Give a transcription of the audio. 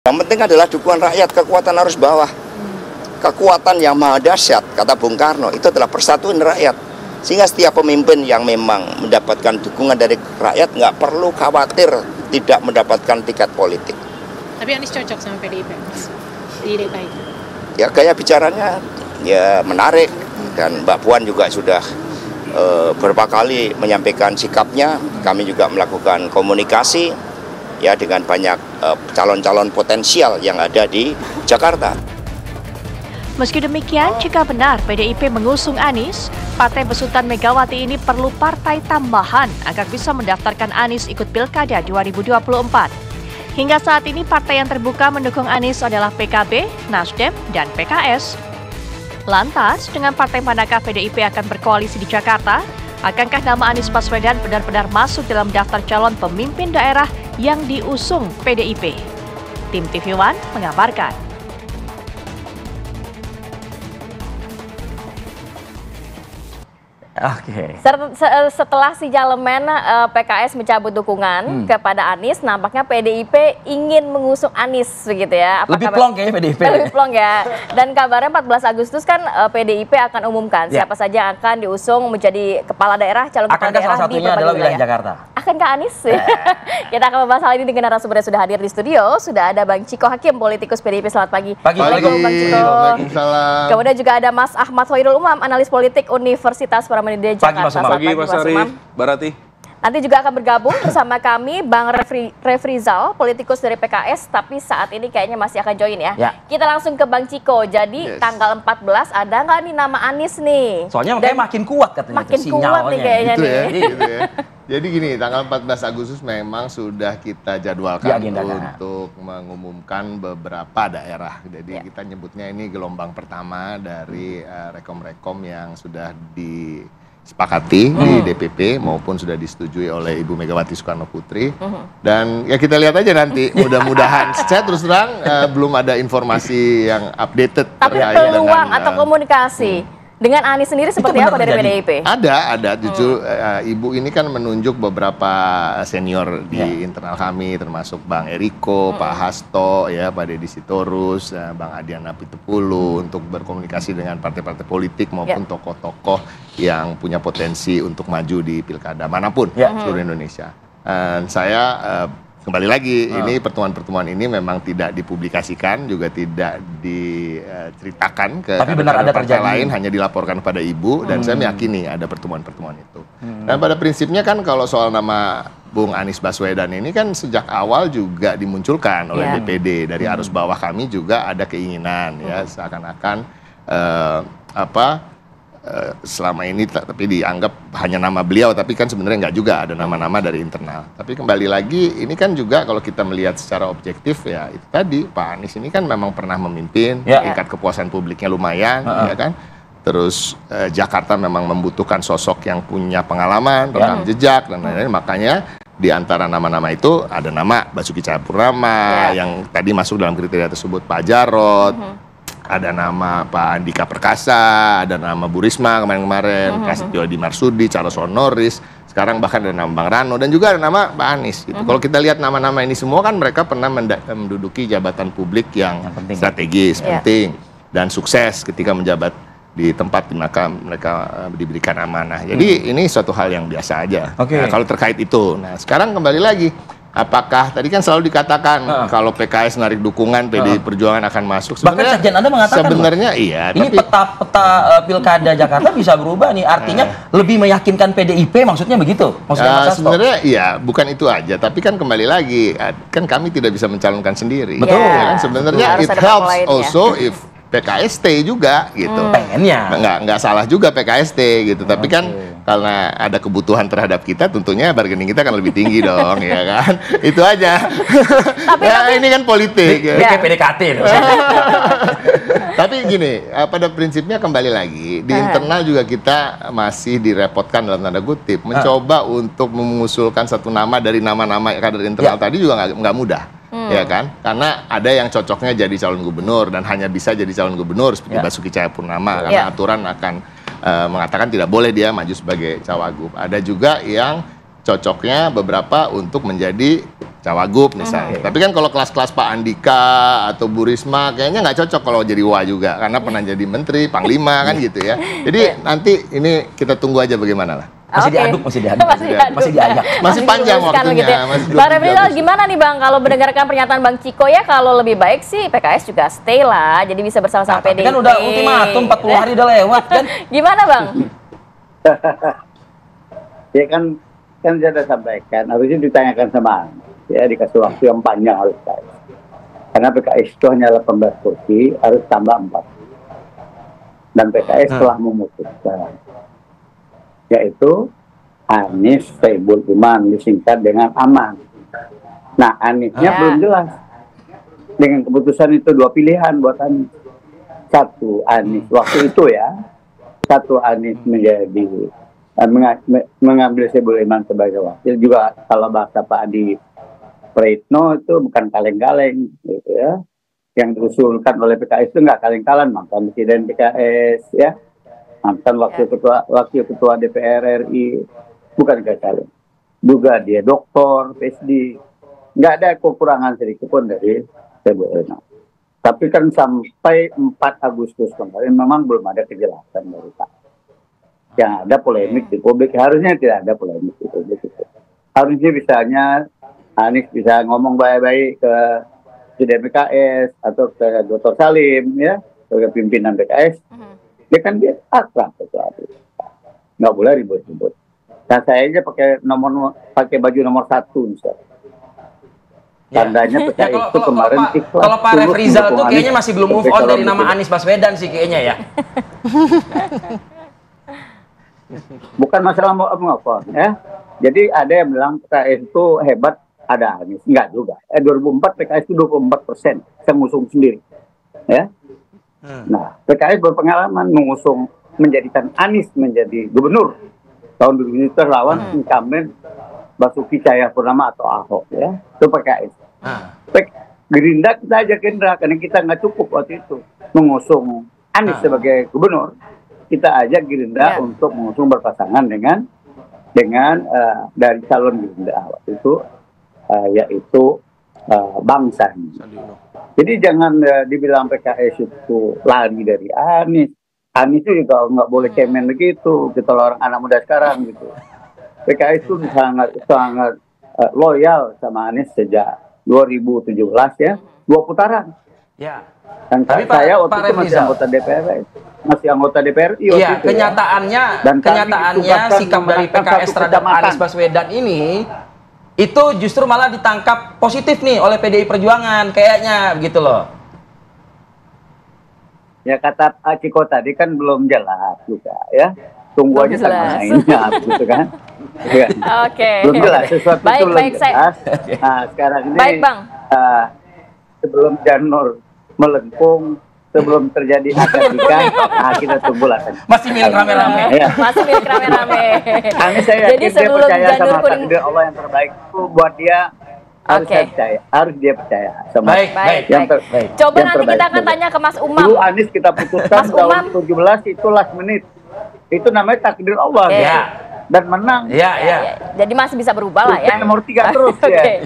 Yang penting adalah dukungan rakyat, kekuatan arus bawah. Kekuatan yang maha dahsyat, kata Bung Karno, itu adalah persatuan rakyat. Sehingga setiap pemimpin yang memang mendapatkan dukungan dari rakyat nggak perlu khawatir tidak mendapatkan tiket politik. Tapi Anies cocok sama PDIP di DKI? Ya gaya bicaranya ya menarik, dan Mbak Puan juga sudah beberapa kali menyampaikan sikapnya. Kami juga melakukan komunikasi ya dengan banyak calon-calon potensial yang ada di Jakarta. Meski demikian, jika benar PDIP mengusung Anies, Partai Besutan Megawati ini perlu partai tambahan agar bisa mendaftarkan Anies ikut Pilkada 2024. Hingga saat ini partai yang terbuka mendukung Anies adalah PKB, Nasdem, dan PKS. Lantas, dengan partai manakah PDIP akan berkoalisi di Jakarta? Akankah nama Anies Baswedan benar-benar masuk dalam daftar calon pemimpin daerah yang diusung PDIP? Tim TV One mengabarkan. Oke. Setelah sinyalemen PKS mencabut dukungan kepada Anies, nampaknya PDIP ingin mengusung Anies begitu ya. Lebih plong kayaknya PDIP. Lebih plong ya. Dan kabarnya 14 Agustus kan PDIP akan umumkan siapa saja yang akan diusung menjadi kepala daerah, calon kepala daerah salah satunya adalah wilayah Jakarta. Akankah Anies? Kita akan membahas hal ini dengan narasumber yang sudah hadir di studio. Sudah ada Bang Ciko Hakim, politikus PDIP. Selamat pagi. Assalamualaikum Bang Ciko. Waalaikumsalam. Kemudian juga ada Mas Ahmad Hoirul Umam, analis politik Universitas Paramadina Jakarta. Pagi Mas Ari, Mbak Rati. Nanti juga akan bergabung bersama kami Bang Refrizal, politikus dari PKS, tapi saat ini kayaknya masih akan join ya. Kita langsung ke Bang Ciko. Jadi tanggal 14 ada nggak nih nama Anies nih? Soalnya makanya makin kuat katanya. Makin kuat nih kayaknya gitu nih. Ya, gitu ya. Jadi gini, tanggal 14 Agustus memang sudah kita jadwalkan untuk mengumumkan beberapa daerah. Jadi kita nyebutnya ini gelombang pertama dari rekom-rekom yang sudah disepakati di DPP maupun sudah disetujui oleh Ibu Megawati Soekarno Putri. Dan ya kita lihat aja nanti, mudah-mudahan. Saya terus terang belum ada informasi yang updated. Tapi peluang atau komunikasi dengan Anies sendiri seperti apa dari PDIP? Ada. Jujur Ibu ini kan menunjuk beberapa senior di internal kami, termasuk Bang Eriko, Pak Hasto, ya, Pak Deddy Sitorus, Bang Adiana Pitupulu, untuk berkomunikasi dengan partai-partai politik maupun tokoh-tokoh yang punya potensi untuk maju di pilkada manapun seluruh Indonesia. Dan saya kembali lagi, ini pertemuan-pertemuan ini memang tidak dipublikasikan, juga tidak diceritakan ke partai lain, hanya dilaporkan pada Ibu, dan saya meyakini ada pertemuan-pertemuan itu. Dan pada prinsipnya kan kalau soal nama Bung Anies Baswedan ini kan sejak awal juga dimunculkan oleh DPD, dari arus bawah kami juga ada keinginan ya seakan-akan selama ini tapi dianggap hanya nama beliau, tapi kan sebenarnya nggak juga, ada nama-nama dari internal. Tapi kembali lagi, ini kan juga kalau kita melihat secara objektif ya itu tadi, Pak Anies ini kan memang pernah memimpin, tingkat kepuasan publiknya lumayan, ya kan. Terus Jakarta memang membutuhkan sosok yang punya pengalaman, rekam jejak dan lain-lain, makanya di antara nama-nama itu ada nama Basuki Cahayapurnama yang tadi masuk dalam kriteria tersebut, Pak Jarod. Ada nama Pak Andika Perkasa, ada nama Bu Risma kemarin-kemarin, Prasetyo Edi Marsudi, Charles Honoris, sekarang bahkan ada nama Bang Rano, dan juga ada nama Pak Anies. Gitu. Kalau kita lihat nama-nama ini semua kan mereka pernah menduduki jabatan publik yang strategis, penting, dan sukses ketika menjabat di tempat maka mereka diberikan amanah. Jadi ini suatu hal yang biasa aja. Nah, kalau terkait itu, nah sekarang kembali lagi. Apakah tadi kan selalu dikatakan kalau PKS narik dukungan PDI Perjuangan akan masuk. Bahkan sekjen Anda mengatakan sebenarnya iya. Ini peta pilkada Jakarta bisa berubah nih. Artinya lebih meyakinkan PDIP, maksudnya begitu? Sebenarnya iya, bukan itu aja. Tapi kan kembali lagi, kan kami tidak bisa mencalonkan sendiri. Betul. Ya, kan? Sebenarnya it helps also if PKS stay juga gitu. Pengennya. Nggak salah juga PKS stay gitu. Tapi kan karena ada kebutuhan terhadap kita, tentunya bargaining kita akan lebih tinggi dong, ya kan? Itu aja. Tapi ini kan politik. Kayak PDKT. Tapi gini, pada prinsipnya kembali lagi, di internal juga kita masih direpotkan dalam tanda kutip, mencoba untuk mengusulkan satu nama dari nama-nama kader internal tadi juga nggak mudah. Ya kan, karena ada yang cocoknya jadi calon gubernur dan hanya bisa jadi calon gubernur seperti Basuki Cahayapurnama, karena aturan akan mengatakan tidak boleh dia maju sebagai cawagup. Ada juga yang cocoknya beberapa untuk menjadi cawagup misalnya. Tapi kan kalau kelas-kelas Pak Andika atau Bu Risma kayaknya nggak cocok kalau jadi Wah juga, karena pernah jadi menteri, panglima kan gitu ya. Jadi nanti ini kita tunggu aja bagaimana lah. Masih diaduk, masih diajak. Masih panjang waktunya. Gitu ya. Bang Refrizal gimana nih Bang, kalau mendengarkan pernyataan Bang Ciko ya, kalau lebih baik sih PKS juga stay lah, jadi bisa bersama-sama PDIP. Kan udah ultimatum 40 hari udah lewat kan. Gimana Bang? Ya kan saya sudah sampaikan, harusnya ditanyakan sama ya, dikasih waktu yang panjang harus PKS. Karena PKS itu hanya 18 kursi, harus tambah 4. Dan PKS telah memutuskan, yaitu Anies Soebul Iman, disingkat dengan Aman. Nah, Aniesnya belum jelas. Dengan keputusan itu 2 pilihan buat Anies. Satu, Anies waktu itu ya, satu Anies menjadi mengambil Soebul Iman sebagai wakil. Juga kalau bahasa Pak Adi Praitno itu bukan kaleng-kaleng gitu ya. Yang diusulkan oleh PKS itu nggak kaleng-kaleng, mantan presiden PKS ya, mantan wakil ketua DPR RI, bukan kaleng. Juga dia doktor, PhD, nggak ada kekurangan sedikit pun dari Soebul Iman. Tapi kan sampai 4 Agustus kemarin memang belum ada kejelasan dari Pak. Yang ada polemik di publik, harusnya tidak ada polemik di publik itu. Harusnya misalnya Anies bisa ngomong baik-baik ke presiden PKS atau ke Dr. Salim ya, ke pimpinan PKS. Dia kan dia akrab sesuatu. Nggak boleh ribut-ribut. Dan saya aja pakai baju nomor 1 misalnya. Tandanya PKS itu kemarin ikhlas. Kalau Pak Refrizal tuh kayaknya masih belum move on dari nama Anies Baswedan sih kayaknya ya. Bukan masalah mau apa ya. Jadi ada yang bilang PKS itu hebat, ada Anies. Enggak juga. 2004 PKS itu 24%. Saya ngusung sendiri. Ya. Nah, PKS berpengalaman mengusung, menjadikan Anies menjadi gubernur. Tahun 2000 lawan incumbent Basuki Cahayapurnama atau Ahok ya. Itu PKS. Gerindra kita aja Gerindra karena kita nggak cukup waktu itu mengusung Anies sebagai gubernur. Kita ajak Gerindra untuk mengusung berpasangan dengan dari calon Gerindra waktu itu yaitu Bang Sandi. Jadi jangan dibilang PKS itu lari dari Anies. Anies itu juga nggak boleh cemen begitu. Kita orang anak muda sekarang gitu. PKS itu sangat loyal sama Anies sejak 2017 ya, 2 putaran. Ya. Dan saya waktu itu masih anggota DPR. Masih anggota DPR. Iya, kenyataannya sikap dari PKS terhadap Anies Baswedan ini itu justru malah ditangkap positif nih oleh PDI Perjuangan kayaknya begitu loh. Ya kata Ciko tadi kan belum jelas juga ya. Tunggu aja sama mainnya gitu kan. Oke. Belum jelas sesuatu itu belum jelas. Nah, sekarang ini sebelum janur melengkung, sebelum terjadi akad nikah, kita tunggu lah. Masih milik rame-rame. Ya. Masih milik rame-rame. Saya yakin dia percaya sama takdir Allah yang terbaik itu buat dia. Harus dia percaya sama baik. Coba nanti kita akan tanya ke Mas Umam. Dulu Anies kita putuskan tahun 17 itu last menit. Itu namanya takdir Allah. Dan menang. Jadi masih bisa berubah lah ya. Nomor 3 terus ya.